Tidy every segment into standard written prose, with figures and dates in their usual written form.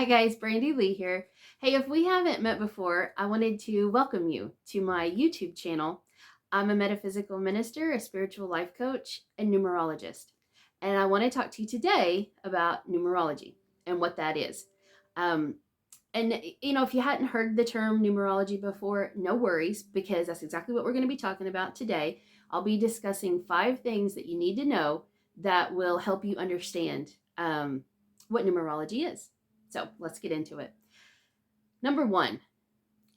Hi guys, Brandy Lee here. Hey, if we haven't met before, I wanted to welcome you to my YouTube channel. I'm a metaphysical minister, a spiritual life coach, and numerologist. And I want to talk to you today about numerology and what that is. Um, if you hadn't heard the term numerology before, no worries, because that's exactly what we're going to be talking about today. I'll be discussing 5 things that you need to know that will help you understand what numerology is. So let's get into it. Number 1,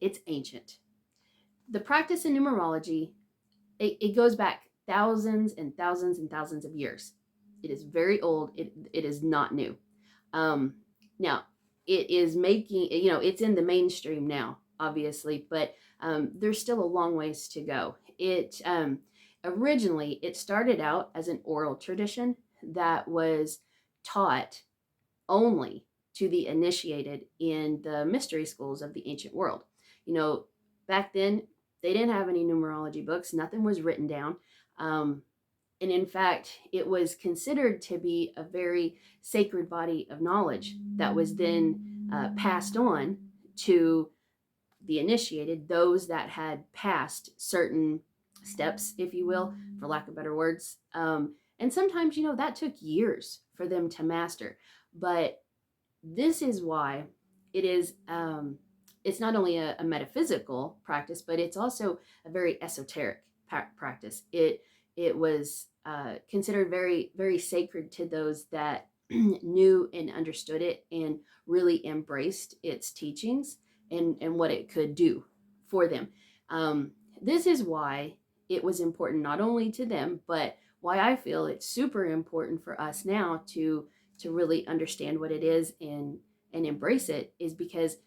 it's ancient. The practice in numerology, it goes back thousands and thousands and thousands of years. It is very old. It is not new. Now, it is making, it's in the mainstream now, obviously, but there's still a long ways to go. Originally, it started out as an oral tradition that was taught only to the initiated in the mystery schools of the ancient world. Back then, they didn't have any numerology books, nothing was written down. And in fact, it was considered to be a very sacred body of knowledge that was then passed on to the initiated, those that had passed certain steps, if you will, for lack of better words. And sometimes, that took years for them to master. But this is why it is, it's not only a metaphysical practice, but it's also a very esoteric practice. It was considered very, very sacred to those that knew and understood it and really embraced its teachings and what it could do for them. This is why it was important not only to them, but why I feel it's super important for us now to really understand what it is and embrace it, is because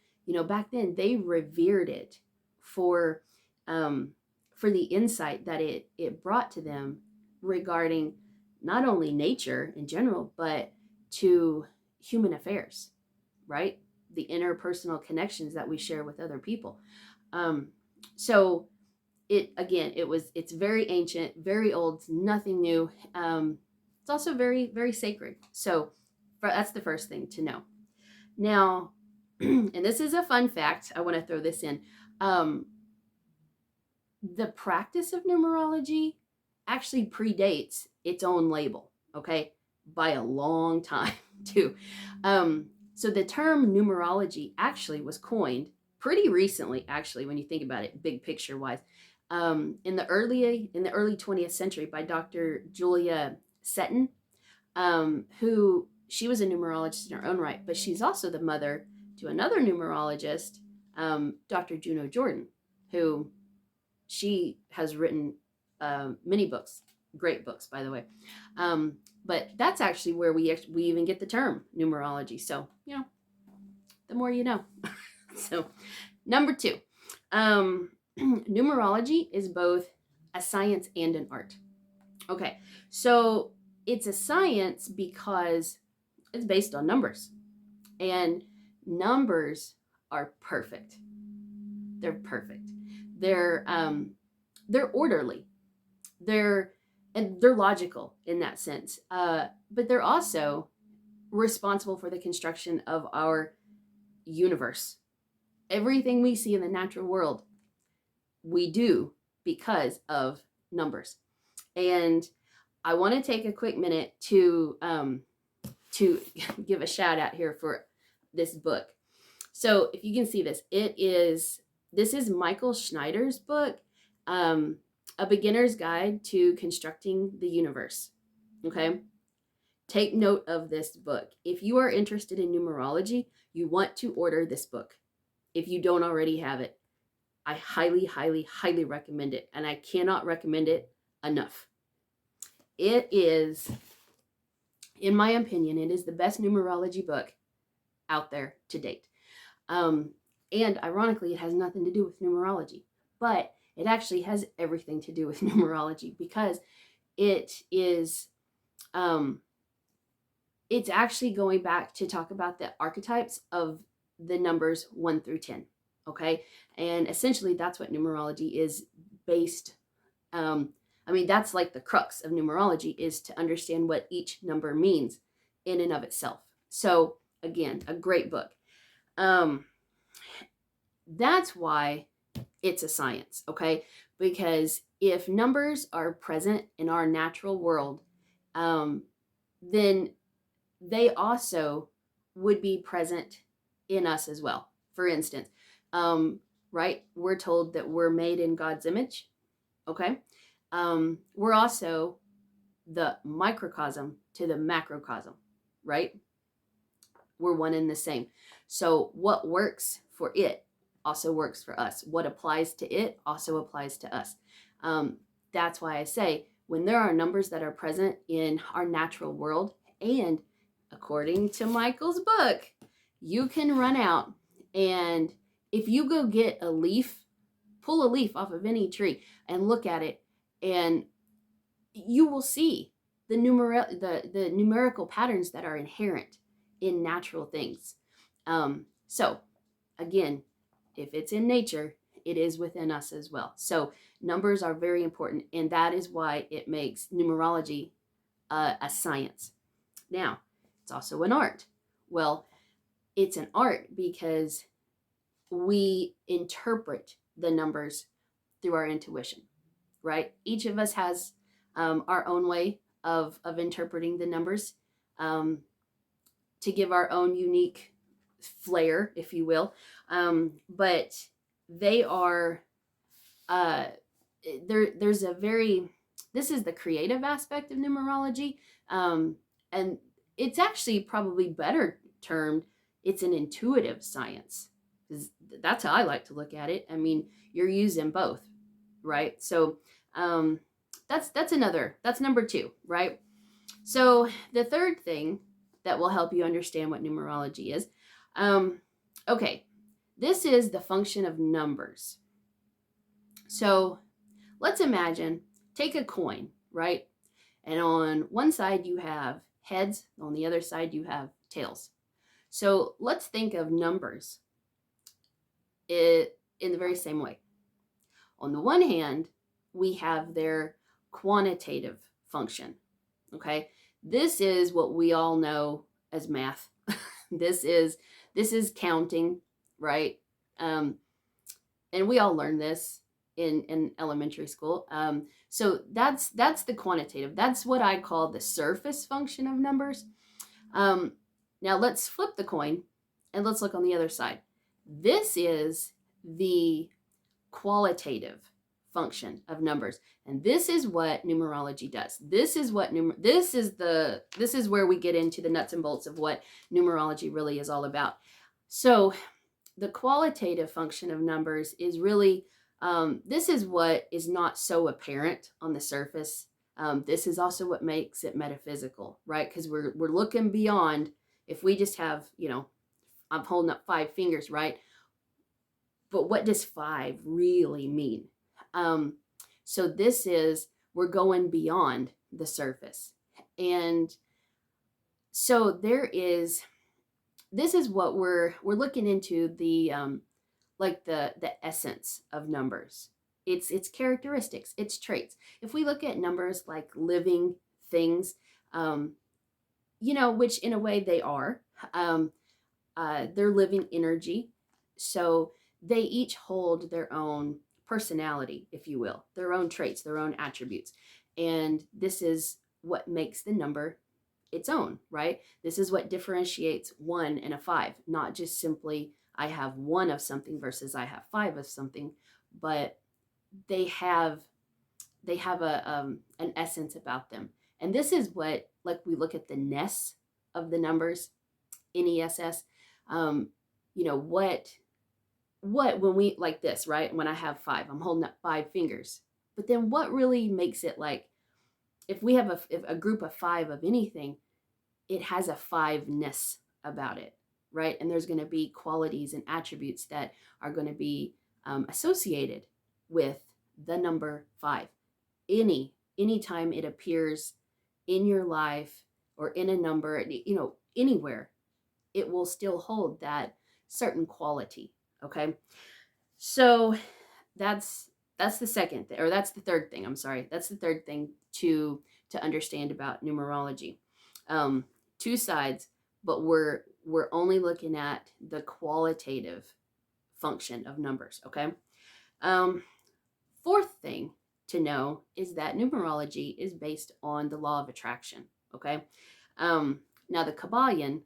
back then they revered it for the insight that it brought to them regarding not only nature in general, but to human affairs, right? The interpersonal connections that we share with other people. So it's very ancient, very old, nothing new. It's also very, very sacred. So that's the first thing to know. Now, and this is a fun fact, I want to throw this in. The practice of numerology actually predates its own label, okay, by a long time, too. So the term numerology actually was coined pretty recently, actually, when you think about it, big picture wise, in the early 20th century by Dr. Julia Seton, who she was a numerologist in her own right, but she's also the mother to another numerologist, Dr. Juno Jordan, who she has written many books, great books, by the way. But that's actually where we even get the term numerology. So, the more you know. So, number 2, numerology is both a science and an art. Okay, so it's a science because it's based on numbers, and numbers are perfect. They're perfect. They're orderly. They're logical in that sense. But they're also responsible for the construction of our universe. Everything we see in the natural world, we do because of numbers. And I want to take a quick minute to give a shout out here for this book. So if you can see this, this is Michael Schneider's book, A Beginner's Guide to Constructing the Universe. Okay? Take note of this book. If you are interested in numerology, you want to order this book. If you don't already have it, I highly, highly, highly recommend it. And I cannot recommend it enough. It is, in my opinion, it is the best numerology book out there to date. And ironically, it has nothing to do with numerology, but it actually has everything to do with numerology, because it is, it's actually going back to talk about the archetypes of the numbers 1 through 10. Okay. And essentially that's what numerology is based. That's like the crux of numerology, is to understand what each number means in and of itself. So again, a great book. Um, that's why it's a science, okay? Because if numbers are present in our natural world, um, then they also would be present in us as well. For instance, um, right? We're told that we're made in God's image, okay? We're also the microcosm to the macrocosm, right? We're one and the same. So what works for it also works for us. What applies to it also applies to us. Um, that's why I say when there are numbers that are present in our natural world, and according to Michael's book, you can run out and if you go get a leaf, pull a leaf off of any tree and look at it, and you will see the numerical patterns that are inherent in natural things. So again, if it's in nature, it is within us as well. So numbers are very important, and that is why it makes numerology a science. Now, it's also an art. Well, it's an art because we interpret the numbers through our intuition, right? Each of us has our own way of interpreting the numbers, um, to give our own unique flair, if you will. But they are, uh, there's a very, this is the creative aspect of numerology. And it's actually probably better termed, it's an intuitive science. That's how I like to look at it. I mean, you're using both, right? So um, that's number two, right? So the third thing that will help you understand what numerology is, um, okay, this is the function of numbers. So let's imagine, take a coin, right? And on one side you have heads, on the other side you have tails. So let's think of numbers in the very same way. On the one hand, we have their quantitative function. Okay, this is what we all know as math. This is counting, right? Um, and we all learn this in elementary school. So that's the quantitative. That's what I call the surface function of numbers. Um, Now let's flip the coin and let's look on the other side. This is the qualitative function of numbers, and this is what numerology does. This is where we get into the nuts and bolts of what numerology really is all about. So the qualitative function of numbers is really, this is what is not so apparent on the surface. This is also what makes it metaphysical, right? Because we're looking beyond. If we just have, I'm holding up 5 fingers, right? But what does 5 really mean? So we're going beyond the surface. And so this is what we're looking into, the like the essence of numbers. It's characteristics, it's traits. If we look at numbers like living things, um, which in a way they are, um, they're living energy. So they each hold their own personality, if you will, their own traits, their own attributes. And this is what makes the number its own, right? This is what differentiates 1 and a 5, not just simply I have 1 of something versus I have 5 of something, but they have an essence about them. And this is what, like, we look at the ness of the numbers, NESS. um, what when we like this, right? When I have 5, I'm holding up 5 fingers. But then what really makes it, like, if we have a group of 5 of anything, it has a 5-ness about it, right? And there's going to be qualities and attributes that are going to be associated with the number 5. Anytime it appears in your life or in a number, anywhere, it will still hold that certain quality. Okay, so that's the second thing, or that's the third thing. I'm sorry, that's the third thing to understand about numerology. 2 sides, but we're only looking at the qualitative function of numbers. Okay. Um, Fourth thing to know is that numerology is based on the law of attraction. Okay. Now the Kabbalion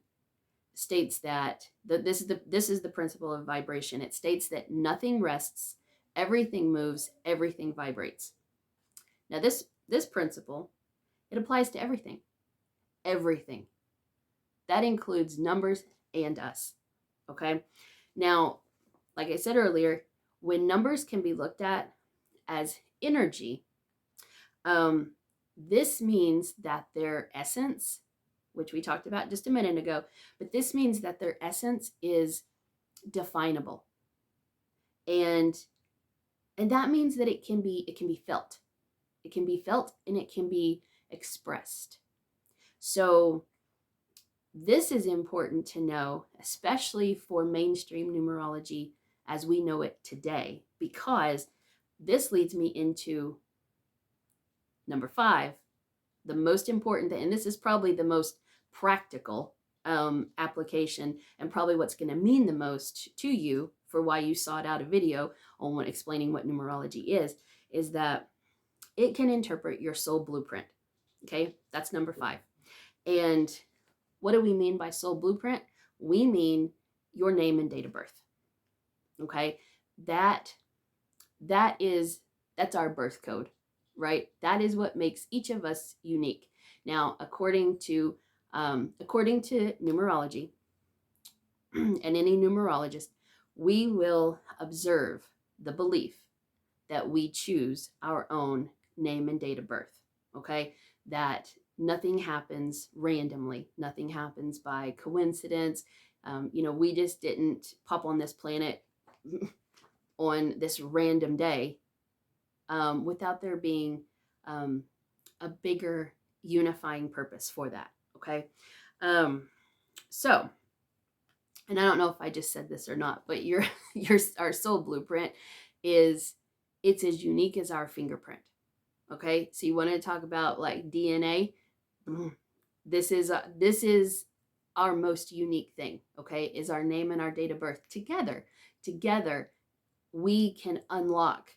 states that this is the principle of vibration. It states that nothing rests, everything moves, everything vibrates. Now this principle, it applies to everything. Everything. That includes numbers and us. Okay? Now, like I said earlier, when numbers can be looked at as energy, this means that their essence, which we talked about just a minute ago, but this means that their essence is definable. And that means that it can be felt. It can be felt and it can be expressed. So this is important to know, especially for mainstream numerology as we know it today, because this leads me into number 5, the most important thing, and this is probably the most practical application, and probably what's going to mean the most to you for why you sought out a video on explaining what numerology is that it can interpret your soul blueprint. Okay, that's number 5. And what do we mean by soul blueprint? We mean your name and date of birth. Okay, that's our birth code, right? That is what makes each of us unique. Now, according to numerology and any numerologist, we will observe the belief that we choose our own name and date of birth. Okay, that nothing happens randomly, nothing happens by coincidence. We just didn't pop on this planet on this random day without there being a bigger unifying purpose for that. Okay. So, and I don't know if I just said this or not, but our soul blueprint it's as unique as our fingerprint. Okay. So you want to talk about like DNA? This is our most unique thing. Okay. Is our name and our date of birth. Together, we can unlock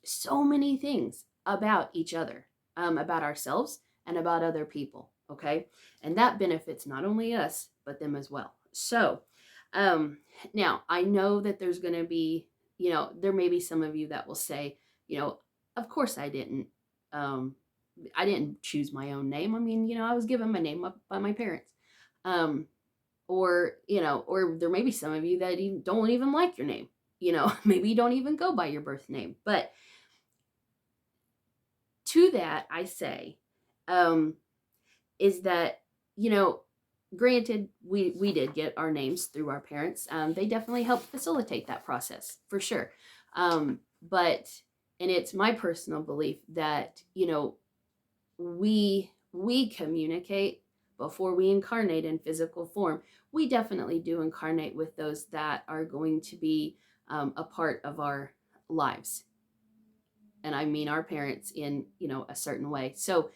so many things about each other, about ourselves and about other people. Okay. And that benefits not only us, but them as well. So, now I know that there's going to be, there may be some of you that will say, of course I didn't choose my own name. I mean, I was given my name up by my parents. Or there may be some of you that don't even like your name. Maybe you don't even go by your birth name. But to that, I say, is that, granted, we did get our names through our parents. They definitely helped facilitate that process, for sure. But, and it's my personal belief that, we communicate before we incarnate in physical form. We definitely do incarnate with those that are going to be a part of our lives. And I mean our parents in, a certain way. So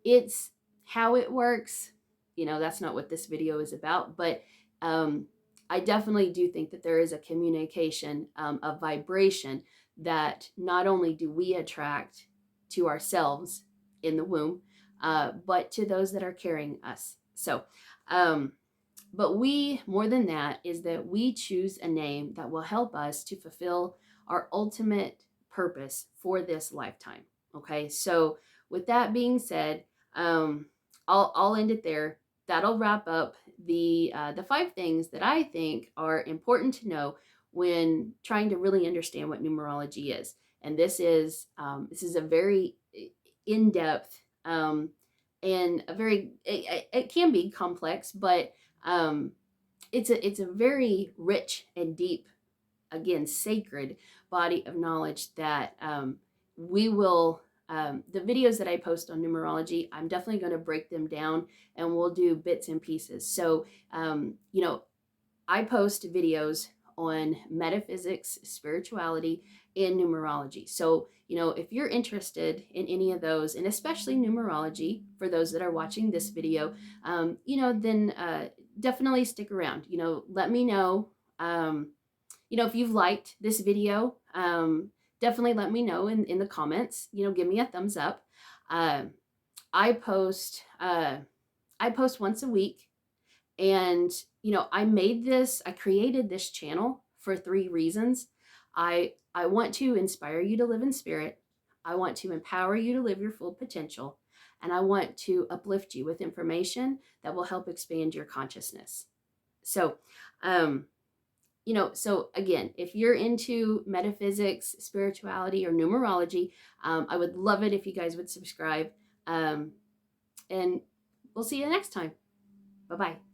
it's how it works. That's not what this video is about. But I definitely do think that there is a communication, a vibration that not only do we attract to ourselves in the womb, but to those that are carrying us. So, but more than that, is that we choose a name that will help us to fulfill our ultimate purpose for this lifetime. Okay, so with that being said, I'll end it there. That'll wrap up the 5 things that I think are important to know when trying to really understand what numerology is. And this is a very in-depth and a very it can be complex, but it's a very rich and deep, again, sacred body of knowledge that we will. The videos that I post on numerology, I'm definitely going to break them down, and we'll do bits and pieces. So, I post videos on metaphysics, spirituality, and numerology. So, if you're interested in any of those, and especially numerology, for those that are watching this video, then definitely stick around. Let me know. If you've liked this video, definitely let me know in the comments. Give me a thumbs up. Uh, I post once a week, and I created this channel for 3 reasons. I want to inspire you to live in spirit. I want to empower you to live your full potential, and I want to uplift you with information that will help expand your consciousness. So, so again, if you're into metaphysics, spirituality, or numerology, I would love it if you guys would subscribe. And we'll see you next time. Bye-bye.